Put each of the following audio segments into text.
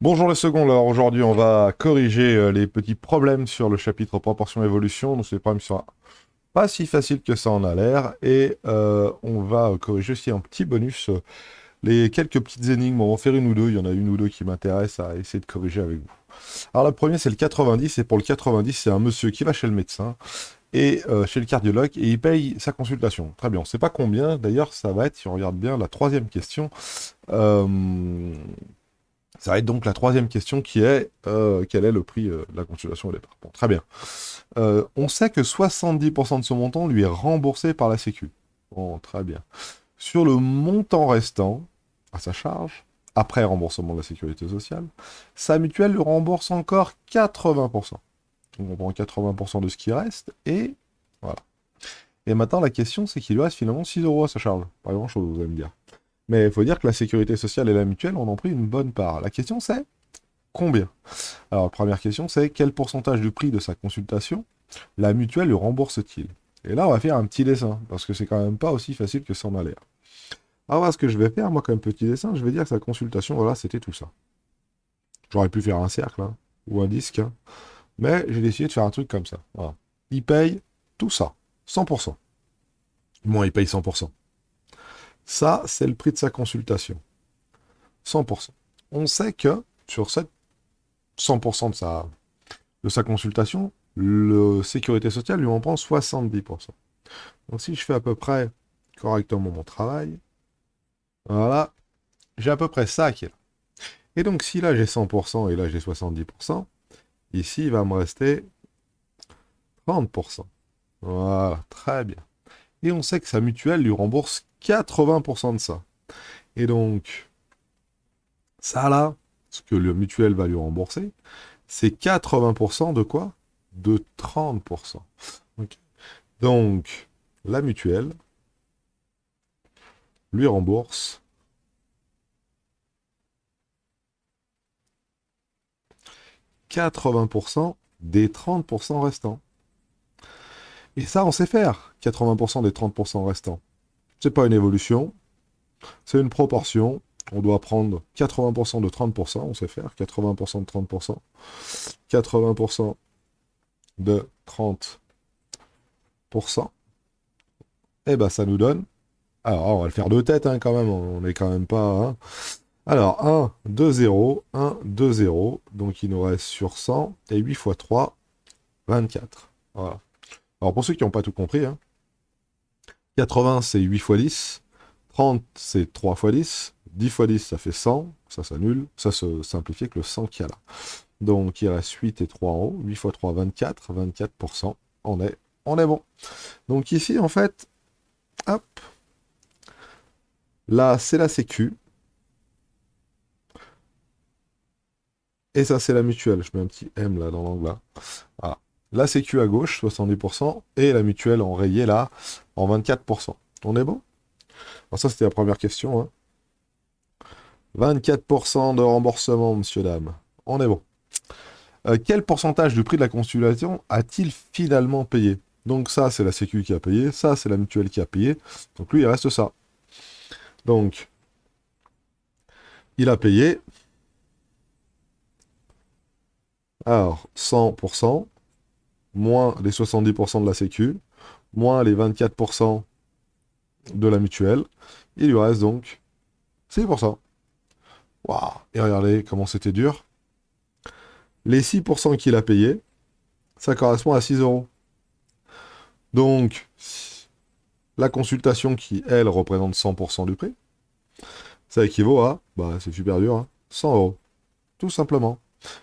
Bonjour les secondes, alors aujourd'hui on va corriger les petits problèmes sur le chapitre proportion-évolution, donc ces problèmes sont pas si faciles que ça en a l'air, et on va corriger aussi un petit bonus, les quelques petites énigmes, on va en faire une ou deux, il y en a une ou deux qui m'intéressent à essayer de corriger avec vous. Alors le premier c'est le 90, et pour le 90 c'est un monsieur qui va chez le médecin, et chez le cardiologue, et il paye sa consultation. Très bien, on sait pas combien, d'ailleurs ça va être, si on regarde bien, la troisième question. Euh, Ça va être donc la troisième question qui est quel est le prix de la consultation au départ. Bon, très bien. On sait que 70% de ce montant lui est remboursé par la Sécu. Bon, très bien. Sur le montant restant, à sa charge, après remboursement de la sécurité sociale, sa mutuelle lui rembourse encore 80%. Donc on prend 80% de ce qui reste, et voilà. Et maintenant, la question, c'est qu'il lui reste finalement 6 euros à sa charge. Pas grand-chose, vous allez me dire. Mais il faut dire que la sécurité sociale et la mutuelle en ont pris une bonne part. La question, c'est combien? Alors, la première question, c'est quel pourcentage du prix de sa consultation la mutuelle lui rembourse-t-il? Et là, on va faire un petit dessin, parce que c'est quand même pas aussi facile que ça en a l'air. Alors, voilà ce que je vais faire, moi, comme petit dessin, je vais dire que sa consultation, voilà, c'était tout ça. J'aurais pu faire un cercle, hein, ou un disque, hein, mais j'ai décidé de faire un truc comme ça. Voilà. Il paye tout ça, 100%. Moi, il paye 100%. Ça, c'est le prix de sa consultation. 100%. On sait que sur cette 100% de sa consultation, le sécurité sociale lui en prend 70%. Donc si je fais à peu près correctement mon travail, voilà, j'ai à peu près ça qui est là. Et donc si là j'ai 100% et là j'ai 70%, ici il va me rester 30%. Voilà, très bien. Et on sait que sa mutuelle lui rembourse 80% de ça. Et donc, ça là, ce que le mutuelle va lui rembourser, c'est 80% de quoi? De 30%. Ok. Donc, la mutuelle lui rembourse 80% des 30% restants. Et ça, on sait faire, 80% des 30% restants. C'est pas une évolution, c'est une proportion. On doit prendre 80% de 30%, on sait faire, 80% de 30%, 80% de 30%. Et ben ça nous donne... Alors, on va le faire de tête hein, quand même, on n'est quand même pas... hein. Alors, 1, 2, 0, 1, 2, 0. Donc il nous reste sur 100, et 8 fois 3, 24. Voilà. Alors pour ceux qui n'ont pas tout compris, hein, 80 c'est 8 fois 10, 30 c'est 3 fois 10, 10 fois 10 ça fait 100, ça s'annule, ça se simplifie avec le 100 qu'il y a là. Donc il reste 8 et 3 en haut, 8 fois 3, 24, 24%, on est bon. Donc ici en fait, hop, là c'est la sécu, et ça c'est la mutuelle, je mets un petit M là dans l'angle là. Voilà. La sécu à gauche, 70%, et la mutuelle en rayé là, en 24%. On est bon? Alors ça c'était la première question, hein. 24% de remboursement, monsieur, dame. On est bon. Quel pourcentage du prix de la consultation a-t-il finalement payé? Donc ça, c'est la Sécu qui a payé, ça, c'est la mutuelle qui a payé. Donc lui, il reste ça. Donc, il a payé, alors, 100%, moins les 70% de la Sécu, moins les 24% de la mutuelle. Il lui reste donc 6%. Waouh! Et regardez comment c'était dur. Les 6% qu'il a payé, ça correspond à 6 euros. Donc, la consultation qui, elle, représente 100% du prix, ça équivaut à, bah c'est super dur, hein, 100 euros. Tout simplement.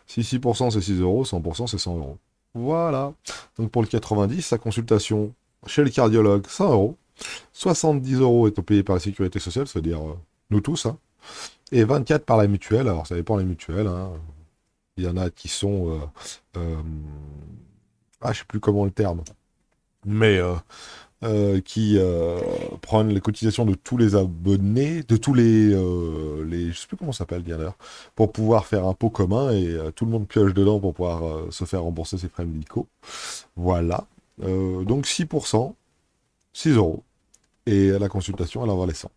Si 6% c'est 6 euros, 100% c'est 100 euros. Voilà. Donc pour le 90, sa consultation chez le cardiologue, 100 euros. 70 euros est payé par la sécurité sociale, c'est-à-dire nous tous, hein, et 24 par la mutuelle. Alors ça dépend des mutuelles, hein. Il y en a qui sont... je sais plus comment le terme. Mais qui prennent les cotisations de tous les abonnés, de tous je sais plus comment ça s'appelle bien d'ailleurs, pour pouvoir faire un pot commun et tout le monde pioche dedans pour pouvoir se faire rembourser ses frais médicaux. Voilà. Donc 6%, 6 euros. Et la consultation, elle en valait 100.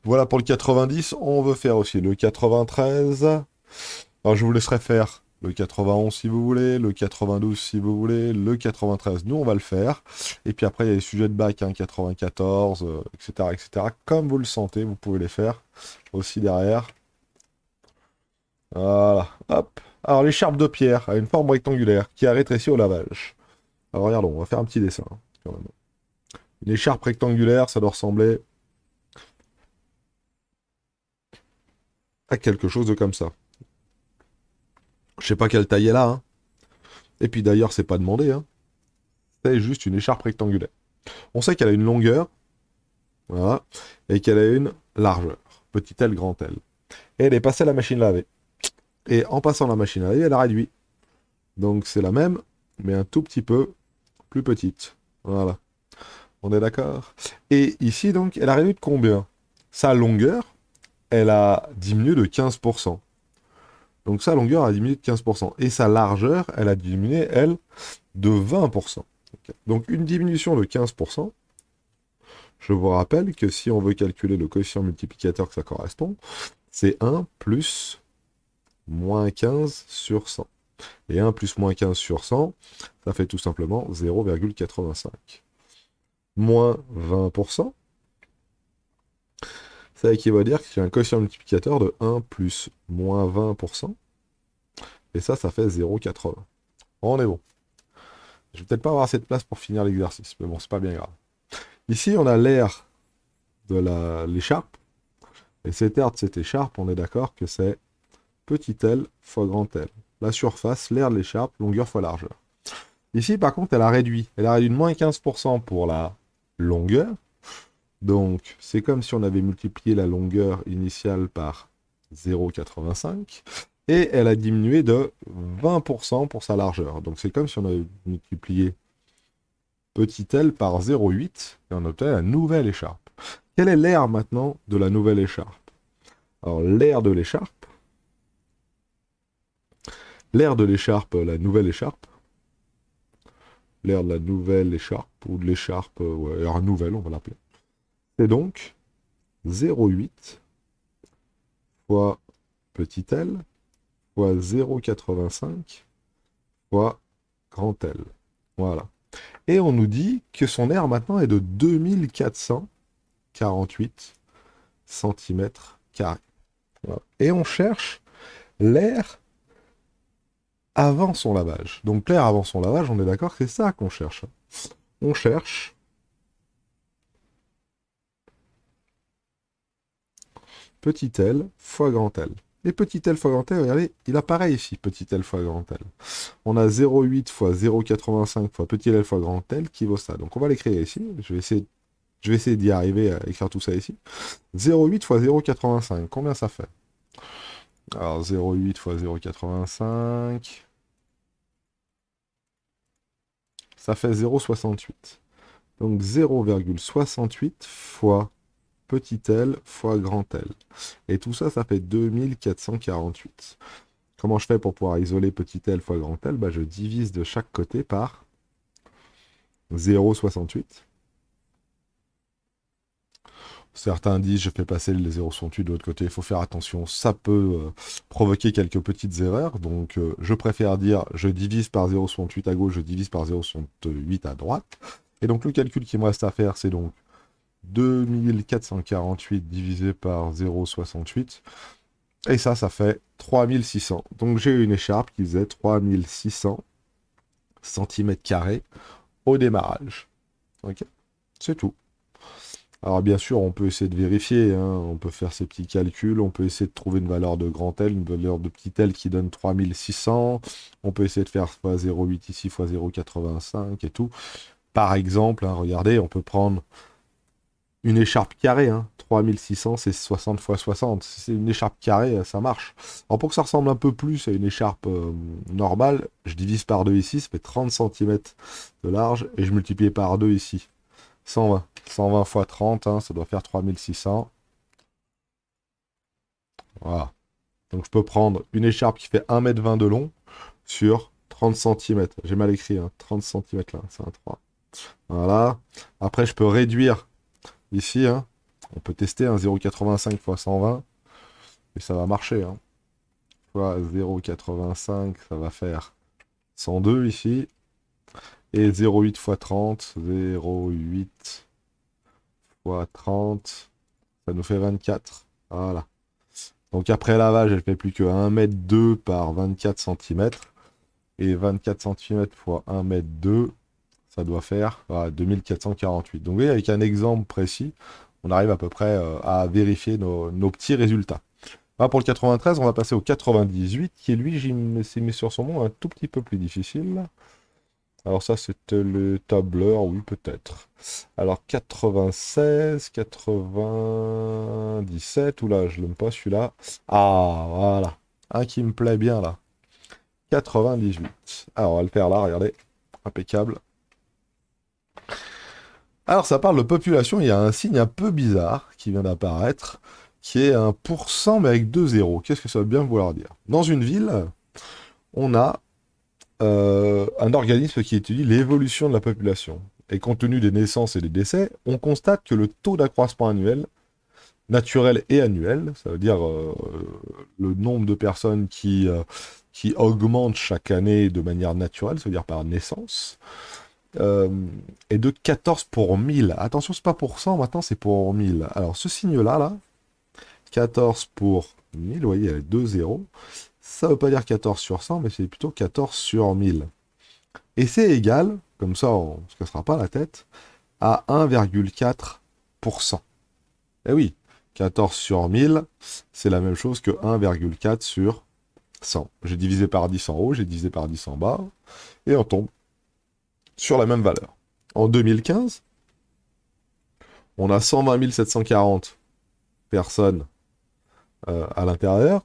Voilà pour le 90. On veut faire aussi le 93. Alors je vous laisserai faire le 91 si vous voulez, le 92 si vous voulez, le 93. Nous, on va le faire. Et puis après, il y a les sujets de bac, hein, 94, etc., etc. Comme vous le sentez, vous pouvez les faire aussi derrière. Voilà, hop. Alors l'écharpe de pierre a une forme rectangulaire qui a rétréci au lavage. Alors regardons, on va faire un petit dessin, hein, quand même. Une écharpe rectangulaire, ça doit ressembler à quelque chose de comme ça. Je sais pas quelle taille elle a, hein. Et puis d'ailleurs, c'est pas demandé, hein. C'est juste une écharpe rectangulaire. On sait qu'elle a une longueur, voilà, et qu'elle a une largeur. Petit L, grand L. Et elle est passée à la machine à laver. Et en passant la machine à laver, elle a réduit. Donc c'est la même, mais un tout petit peu plus petite. Voilà. On est d'accord? Et ici, donc, elle a réduit de combien? Sa longueur, elle a diminué de 15%. Donc sa longueur a diminué de 15%. Et sa largeur, elle a diminué, elle, de 20%. Ok. Donc une diminution de 15%. Je vous rappelle que si on veut calculer le coefficient multiplicateur que ça correspond, c'est 1 plus moins 15 sur 100. Et 1 plus moins 15 sur 100, ça fait tout simplement 0,85. Moins 20%, ça équivaut à dire que j'ai un coefficient multiplicateur de 1 plus moins 20%. Et ça fait 0,80. On est bon. Je vais peut-être pas avoir assez de place pour finir l'exercice, mais bon, c'est pas bien grave. Ici, on a l'air de l'écharpe. Et cet air de cette écharpe, on est d'accord que c'est petit l fois grand L. La surface, l'air de l'écharpe, longueur fois largeur. Ici, par contre, elle a réduit. Elle a réduit de moins 15% pour la longueur. Donc, c'est comme si on avait multiplié la longueur initiale par 0,85. Et elle a diminué de 20% pour sa largeur. Donc, c'est comme si on avait multiplié petit l par 0,8 et on obtient la nouvelle écharpe. Quel est l'air maintenant de la nouvelle écharpe? Alors, l'air de l'écharpe, la nouvelle écharpe, l'air de la nouvelle écharpe, ou de l'écharpe, ouais, l'air nouvelle, on va l'appeler. C'est donc 0,8 fois petit l fois 0,85 fois grand L. Voilà. Et on nous dit que son air maintenant est de 2448 cm². Voilà. Et on cherche l'air avant son lavage. Donc l'air avant son lavage, on est d'accord que c'est ça qu'on cherche. On cherche petit l fois grand L. Et petit l fois grand L, regardez, il apparaît ici, petit l fois grand L. On a 0,8 fois 0,85 fois petit l fois grand L qui vaut ça. Donc on va l'écrire ici. Je vais essayer d'y arriver à écrire tout ça ici. 0,8 fois 0,85, combien ça fait? Alors 0,8 fois 0,85, ça fait 0,68. Donc 0,68 fois petit l fois grand L. Et tout ça, ça fait 2448. Comment je fais pour pouvoir isoler petit l fois grand L? Bah, je divise de chaque côté par 0,68. Certains disent je fais passer les 0,68 de l'autre côté, il faut faire attention, ça peut provoquer quelques petites erreurs, donc je préfère dire je divise par 0,68 à gauche, je divise par 0,68 à droite. Et donc le calcul qui me reste à faire, c'est donc 2448 divisé par 0,68, et ça fait 3600. Donc j'ai une écharpe qui faisait 3600 cm² au démarrage. Ok, c'est tout. Alors bien sûr, on peut essayer de vérifier, hein, on peut faire ces petits calculs, on peut essayer de trouver une valeur de grand L, une valeur de petit L qui donne 3600, on peut essayer de faire fois 0,8 ici, fois 0,85 et tout. Par exemple, hein, regardez, on peut prendre une écharpe carrée, hein, 3600 c'est 60 fois 60, si c'est une écharpe carrée, ça marche. Alors pour que ça ressemble un peu plus à une écharpe normale, je divise par 2 ici, ça fait 30 cm de large, et je multiplie par 2 ici. 120. 120 fois 30, hein, ça doit faire 3600. Voilà. Donc je peux prendre une écharpe qui fait 1,20 m de long sur 30 cm. J'ai mal écrit, hein, 30 cm là, c'est un 3. Voilà. Après, je peux réduire ici, hein, On peut tester un 0,85 fois 120, et ça va marcher. Hein. Fois 0,85, ça va faire 102 ici. Et 0,8 fois 30, 0,8 fois 30, ça nous fait 24. Voilà. Donc après lavage, elle fait plus que 1,2 m par 24 cm. Et 24 cm fois 1,2 m, ça doit faire voilà, 2448. Donc vous voyez, avec un exemple précis, on arrive à peu près à vérifier nos petits résultats. Là, pour le 93, on va passer au 98, qui est lui, j'ai mis sur son nom un tout petit peu plus difficile. Alors ça, c'était le tableur, oui, peut-être. Alors 96, 97, oula, je l'aime pas celui-là. Ah, voilà. Un qui me plaît bien, là. 98. Alors, on va le faire là, regardez. Impeccable. Alors, ça parle de population, il y a un signe un peu bizarre qui vient d'apparaître, qui est un pourcent, mais avec deux zéros. Qu'est-ce que ça veut bien vouloir dire? Dans une ville, on a un organisme qui étudie l'évolution de la population. Et compte tenu des naissances et des décès, on constate que le taux d'accroissement annuel, naturel et annuel, ça veut dire le nombre de personnes qui augmentent chaque année de manière naturelle, ça veut dire par naissance, est de 14 pour 1000. Attention, c'est pas pour 100, maintenant c'est pour 1000. Alors ce signe-là, là, 14 pour 1000, vous voyez, il y a 2 zéros. Ça ne veut pas dire 14 sur 100, mais c'est plutôt 14 sur 1000. Et c'est égal, comme ça on ne se cassera pas la tête, à 1,4%. Eh oui, 14 sur 1000, c'est la même chose que 1,4 sur 100. J'ai divisé par 10 en haut, j'ai divisé par 10 en bas, et on tombe sur la même valeur. En 2015, on a 120 740 personnes à l'intérieur,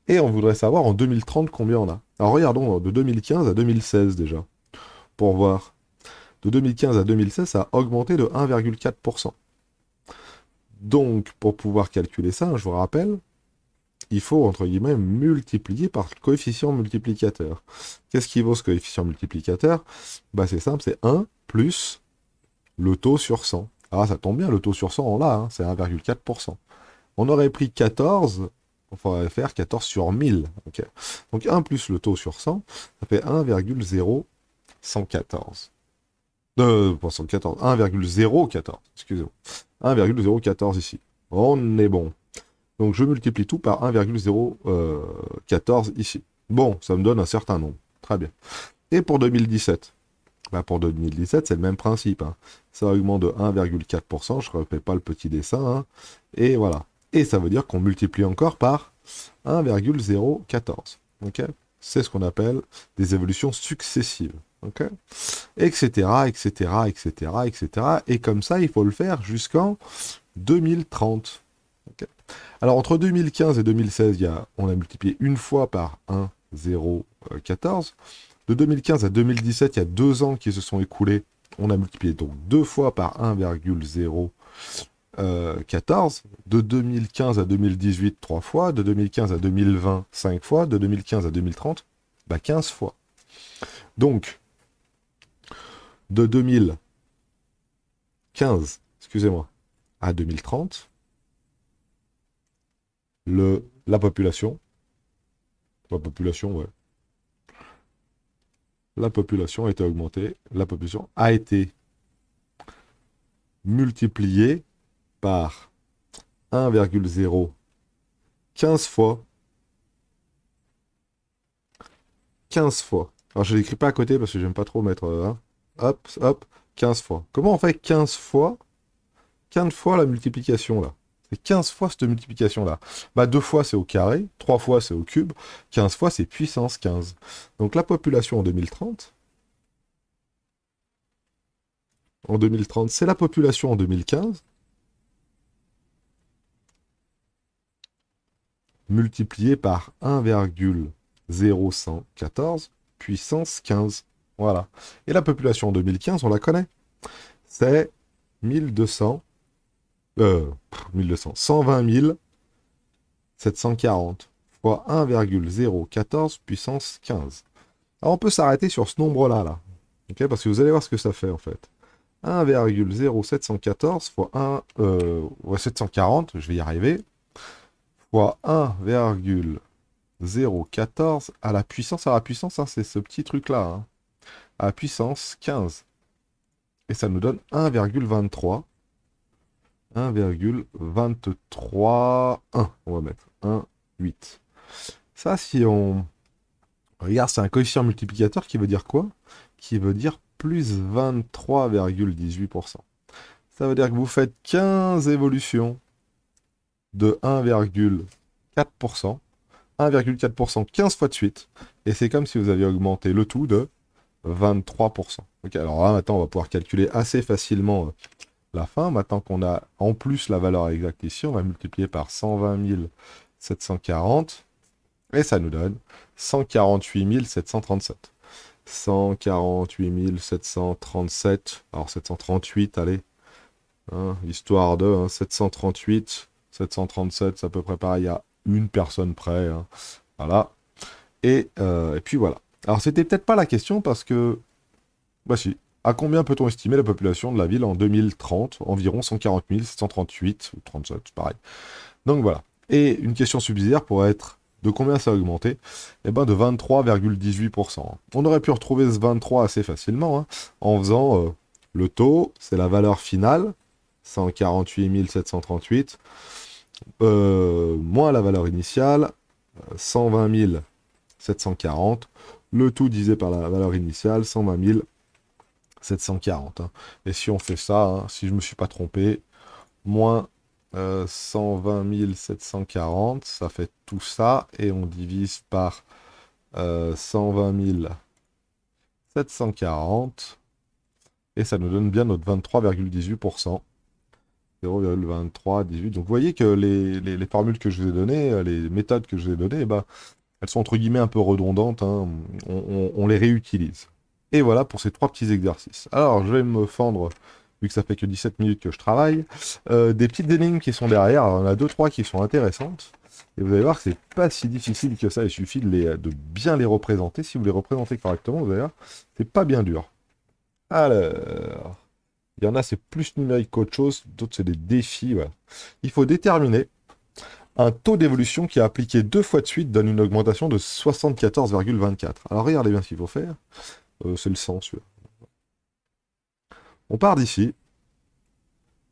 et on voudrait savoir en 2030 combien on a. Alors regardons de 2015 à 2016 déjà, pour voir. De 2015 à 2016, ça a augmenté de 1,4%. Donc, pour pouvoir calculer ça, je vous rappelle, il faut, entre guillemets, multiplier par le coefficient multiplicateur. Qu'est-ce qui vaut ce coefficient multiplicateur? Bah, c'est simple, c'est 1 plus le taux sur 100. Ah, ça tombe bien, le taux sur 100, on l'a, hein, c'est 1,4%. On aurait pris 14, on pourrait faire 14 sur 1000. Okay. Donc 1 plus le taux sur 100, ça fait 1,0114. Pas 114, 1,014, excusez-moi. 1,014 ici. On est bon. Donc je multiplie tout par 1,014 ici. Bon, ça me donne un certain nombre. Très bien. Et pour 2017, bah pour 2017, c'est le même principe. Hein. Ça augmente de 1,4%. Je ne refais pas le petit dessin. Hein. Et voilà. Et ça veut dire qu'on multiplie encore par 1,014. Okay, c'est ce qu'on appelle des évolutions successives. Okay, etc., etc., etc., etc. Et comme ça, il faut le faire jusqu'en 2030. Okay. Alors, entre 2015 et 2016, on a multiplié une fois par 1,014. De 2015 à 2017, il y a 2 ans qui se sont écoulés. On a multiplié donc 2 fois par 1,014. De 2015 à 2018, 3 fois. De 2015 à 2020, 5 fois. De 2015 à 2030, 15 fois. Donc, de 2015, excusez-moi, à 2030, la population, ouais, la population a été augmentée, la population a été multipliée par 1,015 fois. 15 fois. Alors je ne l'écris pas à côté parce que j'aime pas trop mettre... hop, hop, 15 fois. Comment on fait 15 fois 15 fois la multiplication là? C'est 15 fois cette multiplication-là. 2 fois c'est au carré, 3 fois c'est au cube, 15 fois c'est puissance 15. Donc la population en 2030, c'est la population en 2015, multipliée par 1,0114 puissance 15. Voilà. Et la population en 2015, on la connaît. C'est 1200, 120 740 fois 1,014 puissance 15. Alors on peut s'arrêter sur ce nombre-là, là. Okay, parce que vous allez voir ce que ça fait, en fait. 1,0714 fois 1, ouais, 740, je vais y arriver, fois 1,014 à la puissance, hein, c'est ce petit truc-là, hein, à la puissance 15. Et ça nous donne 1,23. 1,23, 1, on va mettre 1, 8. Ça, si on regarde, c'est un coefficient multiplicateur qui veut dire quoi? Qui veut dire plus 23,18%. Ça veut dire que vous faites 15 évolutions de 1,4%. 1,4% 15 fois de suite. Et c'est comme si vous aviez augmenté le tout de 23%. Ok, alors là, maintenant, on va pouvoir calculer assez facilement la fin. Maintenant qu'on a en plus la valeur exacte ici, on va multiplier par 120 740. Et ça nous donne 148 737. 148 737. Alors 738, allez. Hein, histoire de 738, 737, c'est à peu près pareil à une personne près. Hein. Voilà. Et puis voilà. Alors c'était peut-être pas la question parce que... Bah si. À combien peut-on estimer la population de la ville en 2030? Environ 140 738 ou 37, c'est pareil. Donc voilà. Et une question subsidiaire pourrait être de combien ça a augmenté? Eh bien de 23,18%. On aurait pu retrouver ce 23 assez facilement hein, en faisant le taux, c'est la valeur finale, 148 738, moins la valeur initiale, 120 740, le tout divisé par la valeur initiale, 120 740. Hein. Et si on fait ça, hein, si je ne me suis pas trompé, moins 120 740, ça fait tout ça, et on divise par 120 740, et ça nous donne bien notre 23,18%. 0,2318. Donc vous voyez que les formules que je vous ai données, les méthodes que je vous ai données, eh ben, elles sont entre guillemets un peu redondantes, hein. On les réutilise. Et voilà pour ces trois petits exercices. Alors je vais me fendre, vu que ça fait que 17 minutes que je travaille, des petites énigmes qui sont derrière. Alors, il y en a deux, trois qui sont intéressantes. Et vous allez voir que c'est pas si difficile que ça, il suffit de bien les représenter. Si vous les représentez correctement, vous allez voir, c'est pas bien dur. Alors, il y en a, c'est plus numérique qu'autre chose, d'autres, c'est des défis. Voilà. Il faut déterminer un taux d'évolution qui, appliqué deux fois de suite, donne une augmentation de 74,24. Alors, regardez bien ce qu'il faut faire. C'est le sens, celui-là. On part d'ici.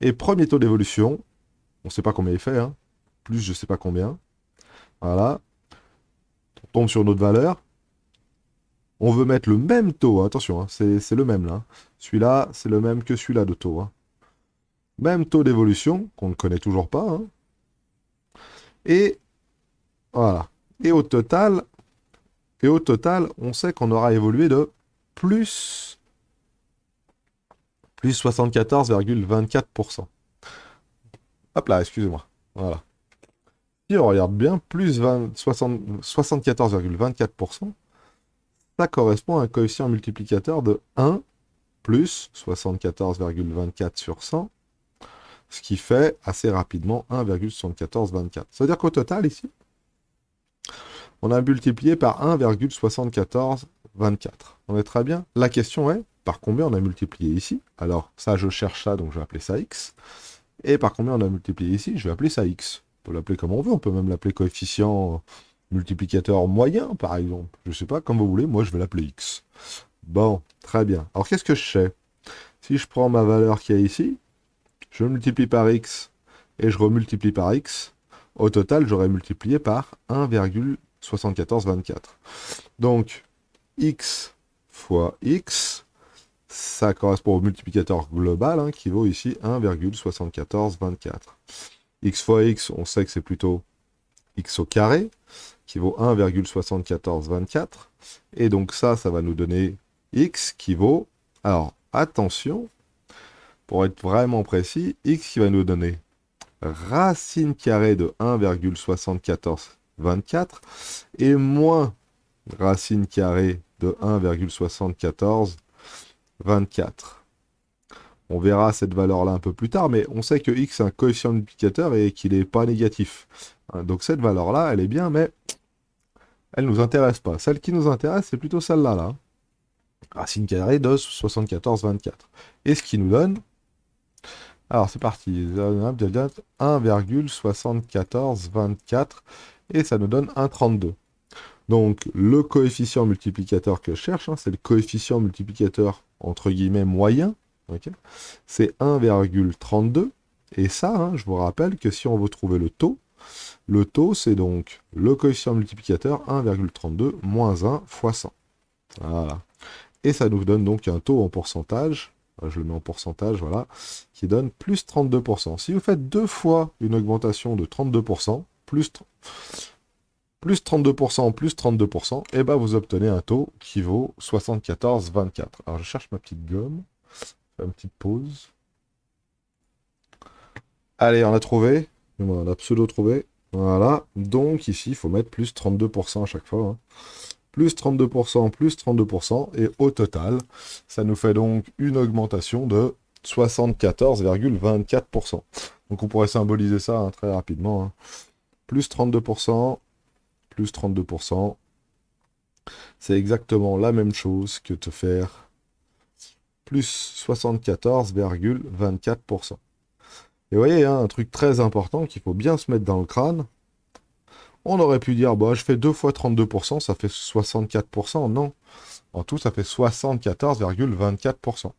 Et premier taux d'évolution, on ne sait pas combien il fait, hein. Plus je ne sais pas combien. Voilà. On tombe sur notre valeur. On veut mettre le même taux, hein. Attention, hein, c'est le même là. Hein. Celui-là, c'est le même que celui-là de taux. Hein. Même taux d'évolution, qu'on ne connaît toujours pas. Hein. Et voilà. Et au total, on sait qu'on aura évolué de plus 74,24%. Hop là, excusez-moi. Voilà. Si on regarde bien, plus 74,24%, ça correspond à un coefficient multiplicateur de 1 plus 74,24 sur 100, ce qui fait assez rapidement 1,7424. Ça veut dire qu'au total, ici, on a multiplié par 1,7424. On est très bien. La question est, par combien on a multiplié ici? Alors, ça, je cherche ça, donc je vais appeler ça x. Et par combien on a multiplié ici? Je vais appeler ça x. On peut l'appeler comme on veut. On peut même l'appeler coefficient multiplicateur moyen, par exemple. Je sais pas, comme vous voulez. Moi, je vais l'appeler x. Bon, très bien. Alors, qu'est-ce que je sais? Si je prends ma valeur qui est ici, je multiplie par x et je remultiplie par x, au total, j'aurais multiplié par 1,7424. Donc, x fois x, ça correspond au multiplicateur global hein, qui vaut ici 1,7424. X fois x, on sait que c'est plutôt x au carré, qui vaut 1,7424. Et donc ça va nous donner x qui vaut... Alors, attention, pour être vraiment précis, x qui va nous donner racine carrée de 1,7424 et moins racine carrée de 1,7424. On verra cette valeur-là un peu plus tard, mais on sait que x est un coefficient multiplicateur et qu'il n'est pas négatif. Donc cette valeur-là, elle est bien, mais elle ne nous intéresse pas. Celle qui nous intéresse, c'est plutôt celle-là. Là. Racine carrée de 74,24. Et ce qui nous donne... Alors c'est parti, 1,7424 et ça nous donne 1,32. Donc le coefficient multiplicateur que je cherche, hein, c'est le coefficient multiplicateur entre guillemets moyen, okay, c'est 1,32. Et ça, hein, je vous rappelle que si on veut trouver le taux c'est donc le coefficient multiplicateur 1,32 moins 1 fois 100. Voilà. Et ça nous donne donc un taux en pourcentage, je le mets en pourcentage, voilà, qui donne plus 32%. Si vous faites deux fois une augmentation de 32%, plus 32%, plus 32%, et ben vous obtenez un taux qui vaut 74,24. Alors je cherche ma petite gomme, je fais une petite pause. Allez, on a trouvé, on a pseudo-trouvé, voilà, donc ici il faut mettre plus 32% à chaque fois, hein. Plus 32%, plus 32%, et au total, ça nous fait donc une augmentation de 74,24%. Donc on pourrait symboliser ça, hein, très rapidement, hein. Plus 32%, plus 32%, c'est exactement la même chose que de faire plus 74,24%. Et vous voyez, hein, un truc très important qu'il faut bien se mettre dans le crâne, on aurait pu dire, bah, je fais 2 fois 32%, ça fait 64%. Non. En tout, ça fait 74,24%.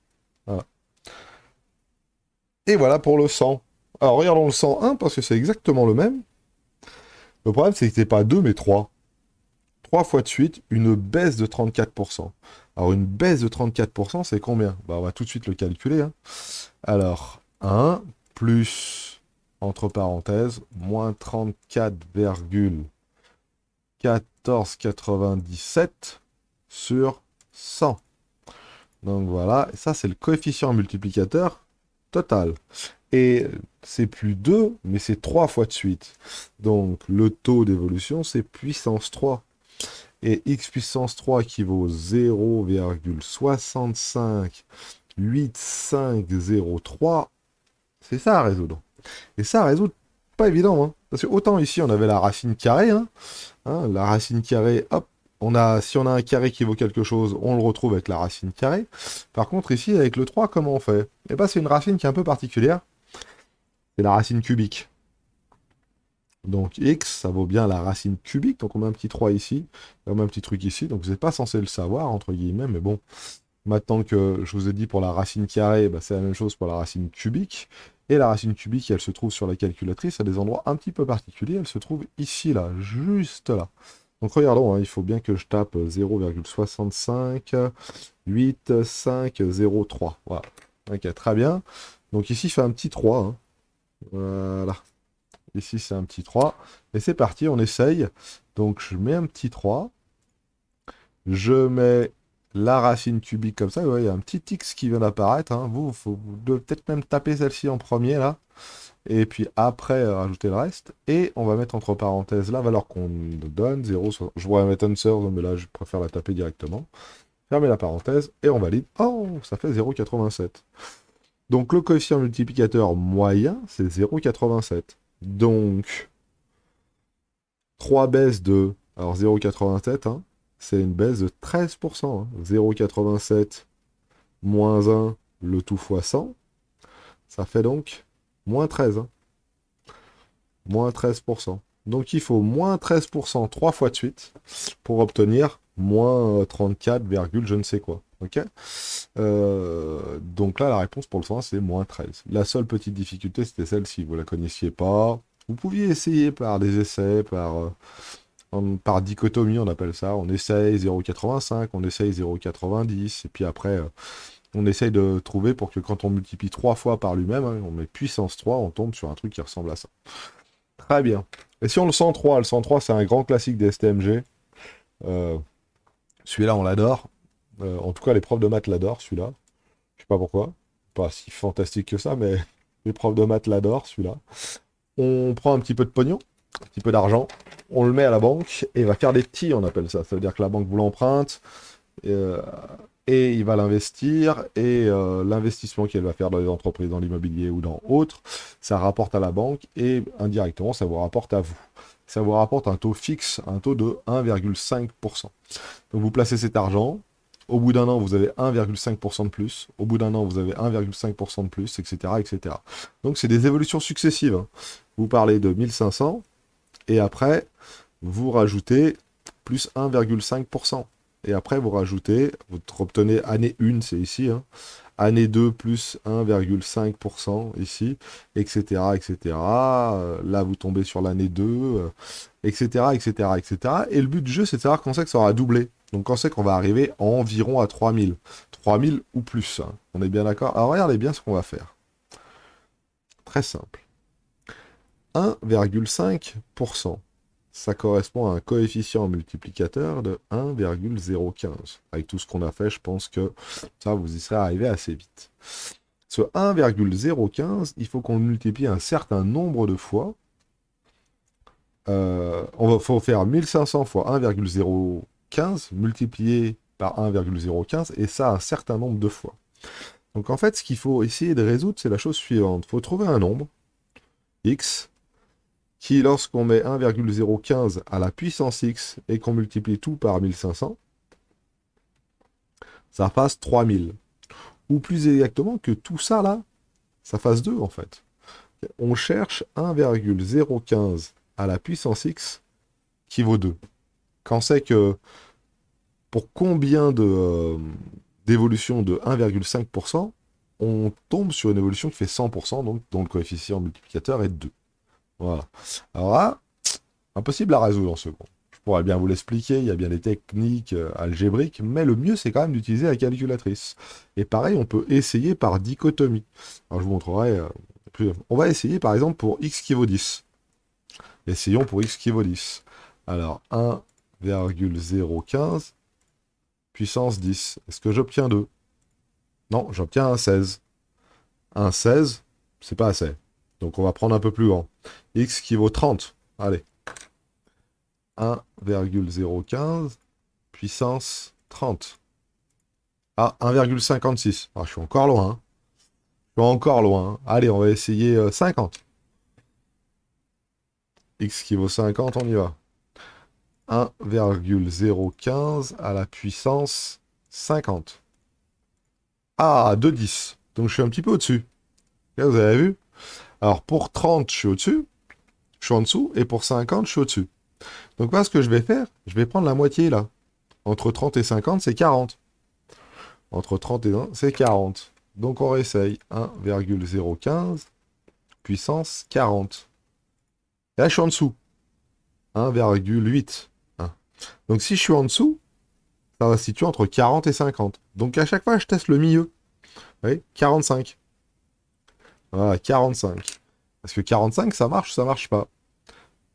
Voilà. Et voilà pour le 100. Alors, regardons le 101, parce que c'est exactement le même. Le problème, c'est que c'est pas 2, mais 3. 3 fois de suite, une baisse de 34%. Alors, une baisse de 34%, c'est combien? Bah, on va tout de suite le calculer, hein. Alors, 1 plus, entre parenthèses, moins 34,1497 sur 100. Donc voilà, et ça c'est le coefficient multiplicateur total. Et c'est plus 2, mais c'est 3 fois de suite. Donc le taux d'évolution, c'est puissance 3. Et x puissance 3 équivaut 0,658503. C'est ça à résoudre. Et ça à résoudre, pas évident, hein. Parce que autant ici on avait la racine carrée, hein, la racine carrée, hop, si on a un carré qui vaut quelque chose, on le retrouve avec la racine carrée. Par contre, ici, avec le 3, comment on fait? Eh bien, c'est une racine qui est un peu particulière. C'est la racine cubique. Donc, x, ça vaut bien la racine cubique. Donc, on met un petit 3 ici. On met un petit truc ici. Donc, vous n'êtes pas censé le savoir, entre guillemets. Mais bon, maintenant que je vous ai dit pour la racine carrée, bah, c'est la même chose pour la racine cubique. Et la racine cubique, elle se trouve sur la calculatrice à des endroits un petit peu particuliers. Elle se trouve ici, là, juste là. Donc regardons, hein, il faut bien que je tape 0,658503. Voilà. Ok, très bien. Donc ici, je fais un petit 3, hein. Voilà. Ici, c'est un petit 3. Et c'est parti, on essaye. Donc je mets un petit 3. Je mets la racine cubique comme ça. Ouais, il y a un petit X qui vient d'apparaître, hein. Vous devez peut-être même taper celle-ci en premier, là. Et puis après, rajouter le reste. Et on va mettre entre parenthèses la valeur qu'on donne, 0, je pourrais mettre answer, mais là, je préfère la taper directement. Fermer la parenthèse, et on valide. Oh, ça fait 0,87. Donc, le coefficient multiplicateur moyen, c'est 0,87. Donc, 3 baisses de... Alors, 0,87, hein, c'est une baisse de 13%. Hein. 0,87 moins 1, le tout fois 100, ça fait donc moins 13. Hein. Moins 13%. Donc il faut moins 13% 3 fois de suite pour obtenir moins 34, je ne sais quoi. Ok. Donc là, la réponse pour le 100, c'est moins 13. La seule petite difficulté, c'était celle-ci. Vous ne la connaissiez pas. Vous pouviez essayer par des essais, par dichotomie, on appelle ça. On essaye 0,85, on essaye 0,90, et puis après, on essaye de trouver pour que quand on multiplie 3 fois par lui-même, hein, on met puissance 3, on tombe sur un truc qui ressemble à ça. Très bien. Et si on le 103, c'est un grand classique des STMG. Celui-là, on l'adore. En tout cas, les profs de maths l'adorent, celui-là. Je sais pas pourquoi. Pas si fantastique que ça, mais les profs de maths l'adorent, celui-là. On prend un petit peu de pognon, un petit peu d'argent, on le met à la banque, et il va faire des TI, on appelle ça. Ça veut dire que la banque vous l'emprunte, et il va l'investir, et l'investissement qu'elle va faire dans les entreprises, dans l'immobilier ou dans autres, ça rapporte à la banque, et indirectement, ça vous rapporte à vous. Ça vous rapporte un taux fixe, un taux de 1,5%. Donc vous placez cet argent, Au bout d'un an, vous avez 1,5% de plus. Au bout d'un an, vous avez 1,5% de plus, etc., etc. Donc, c'est des évolutions successives, hein. Vous parlez de 1500, et après, vous rajoutez plus 1,5%. Et après, vous rajoutez, vous obtenez année 1, c'est ici, hein, année 2 plus 1,5% ici, etc., etc. Là, vous tombez sur l'année 2, etc., etc., etc. Et le but du jeu, c'est de savoir quand c'est que ça aura doublé. Donc, quand c'est qu'on va arriver environ à 3000. 3000 ou plus, hein. On est bien d'accord? Alors, regardez bien ce qu'on va faire. Très simple. 1,5%. Ça correspond à un coefficient multiplicateur de 1,015. Avec tout ce qu'on a fait, je pense que ça, vous y serez arrivé assez vite. Ce 1,015, il faut qu'on le multiplie un certain nombre de fois. Faut faire 1500 fois 1,015 multiplié par 1,015, et ça un certain nombre de fois. Donc en fait, ce qu'il faut essayer de résoudre, c'est la chose suivante. Il faut trouver un nombre, x, qui, lorsqu'on met 1,015 à la puissance x et qu'on multiplie tout par 1500, ça fasse 3000. Ou plus exactement que tout ça, là, ça fasse 2, en fait. On cherche 1,015 à la puissance x qui vaut 2. Quand c'est que pour combien d'évolution de 1,5%, on tombe sur une évolution qui fait 100%, donc dont le coefficient multiplicateur est 2. Voilà. Alors là, impossible à résoudre en second. Je pourrais bien vous l'expliquer, il y a bien des techniques algébriques, mais le mieux c'est quand même d'utiliser la calculatrice. Et pareil, on peut essayer par dichotomie. Alors je vous montrerai. On va essayer par exemple pour x qui vaut 10. Essayons pour x qui vaut 10. Alors 1,015 puissance 10. Est-ce que j'obtiens 2? Non, j'obtiens un 16. Un 16, c'est pas assez. Donc on va prendre un peu plus grand. X qui vaut 30. Allez. 1,015 puissance 30. Ah, 1,56. Ah, je suis encore loin, hein. Je suis encore loin, hein. Allez, on va essayer 50. X qui vaut 50, on y va. 1,015 à la puissance 50. Ah, 2,10. Donc je suis un petit peu au-dessus. Là, vous avez vu? Alors pour 30, je suis au-dessus. Je suis en dessous. Et pour 50, je suis au-dessus. Donc moi, ce que je vais faire, je vais prendre la moitié là. Entre 30 et 50, c'est 40. Entre 30 et 1, c'est 40. Donc on réessaye. 1,015 puissance 40. Et là, je suis en dessous. 1,8. Hein. Donc si je suis en dessous, ça va se situer entre 40 et 50. Donc à chaque fois, je teste le milieu. Vous voyez, 45. Voilà, 45. Parce que 45, ça marche ou ça marche pas?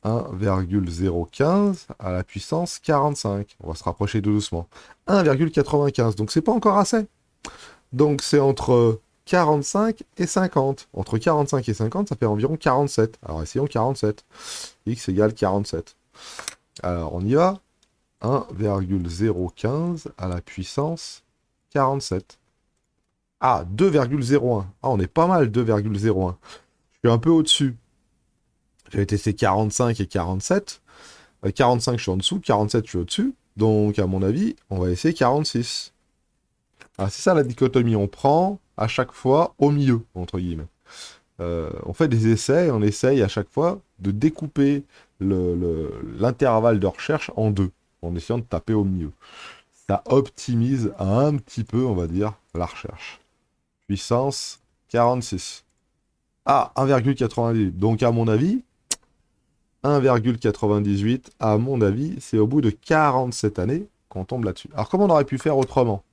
1,015 à la puissance 45. On va se rapprocher tout doucement. 1,95. Donc c'est pas encore assez. Donc c'est entre 45 et 50. Entre 45 et 50, ça fait environ 47. Alors essayons 47. X égale 47. Alors on y va. 1,015 à la puissance 47. Ah, 2,01. Ah, on est pas mal, 2,01. Je suis un peu au-dessus. J'avais testé 45 et 47. 45, je suis en dessous. 47, je suis au-dessus. Donc, à mon avis, on va essayer 46. Ah, c'est ça la dichotomie. On prend à chaque fois au milieu, entre guillemets. On fait des essais et on essaye à chaque fois de découper l'intervalle de recherche en deux, en essayant de taper au milieu. Ça optimise un petit peu, on va dire, la recherche. Puissance 46. Ah, 1,98. Donc, à mon avis, 1,98, à mon avis, c'est au bout de 47 années qu'on tombe là-dessus. Alors, comment on aurait pu faire autrement?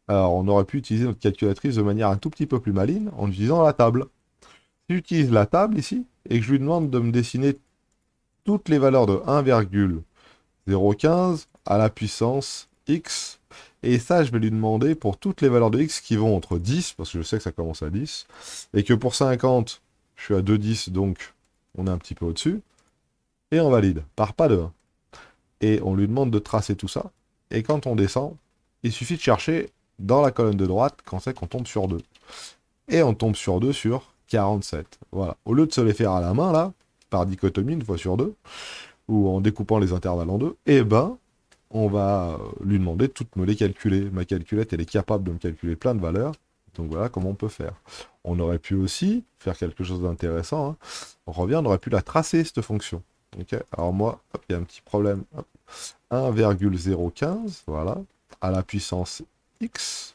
Alors, on aurait pu utiliser notre calculatrice de manière un tout petit peu plus maligne en utilisant la table. Si j'utilise la table ici, et que je lui demande de me dessiner toutes les valeurs de 1,015 à la puissance x, et ça, je vais lui demander pour toutes les valeurs de x qui vont entre 10, parce que je sais que ça commence à 10, et que pour 50, je suis à 2,10, donc on est un petit peu au-dessus, et on valide, par pas de 1. Et on lui demande de tracer tout ça, et quand on descend, il suffit de chercher dans la colonne de droite quand c'est qu'on tombe sur 2. Et on tombe sur 2 sur 47. Voilà. Au lieu de se les faire à la main, là, par dichotomie, une fois sur deux, ou en découpant les intervalles en deux, eh ben, on va lui demander de toutes me les calculer. Ma calculette, elle est capable de me calculer plein de valeurs. Donc voilà comment on peut faire. On aurait pu aussi faire quelque chose d'intéressant, hein. On revient, on aurait pu la tracer, cette fonction. Ok. Alors moi, hop, il y a un petit problème. Hop. 1,015, voilà, à la puissance x,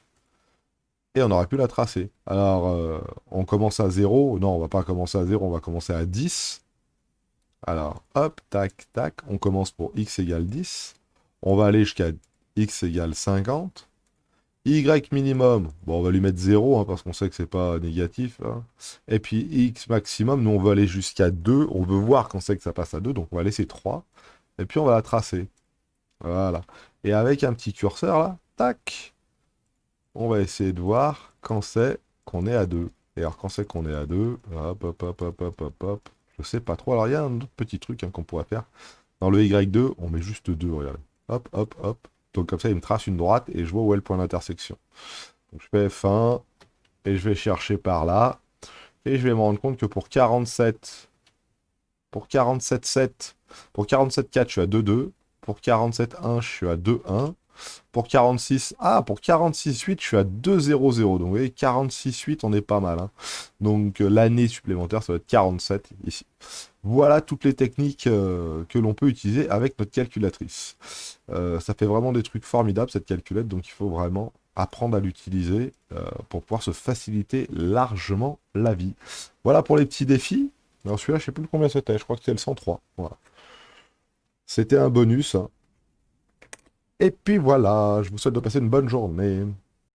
et on aurait pu la tracer. Alors, on commence à 0, non, on va pas commencer à 0, on va commencer à 10. Alors, hop, tac, tac, on commence pour x égale 10, on va aller jusqu'à x égale 50, y minimum, bon, on va lui mettre 0, hein, parce qu'on sait que c'est pas négatif, hein. Et puis x maximum, nous on veut aller jusqu'à 2, on veut voir qu'on sait que ça passe à 2, donc on va laisser 3, et puis on va la tracer. Voilà. Et avec un petit curseur là, tac, on va essayer de voir quand c'est qu'on est à 2. Et alors quand c'est qu'on est à 2, hop, hop, hop, hop, hop, hop, hop, je sais pas trop. Alors il y a un autre petit truc, hein, qu'on pourrait faire. Dans le Y2, on met juste 2, regardez. Hop, hop, hop. Donc comme ça, il me trace une droite et je vois où est le point d'intersection. Donc je fais F1 et je vais chercher par là. Et je vais me rendre compte que pour 47, pour 47,7, pour 47,4, je suis à 2,2. Pour 47,1, je suis à 2,1. Pour 46, pour 46,8, je suis à 2,00. Donc vous voyez, 46,8, on est pas mal, hein. Donc l'année supplémentaire, ça va être 47 ici. Voilà toutes les techniques que l'on peut utiliser avec notre calculatrice. Ça fait vraiment des trucs formidables, cette calculette, donc il faut vraiment apprendre à l'utiliser pour pouvoir se faciliter largement la vie. Voilà pour les petits défis. Alors celui-là, je sais plus combien c'était, je crois que c'était le 103. Voilà. C'était un bonus, hein. Et puis voilà, je vous souhaite de passer une bonne journée.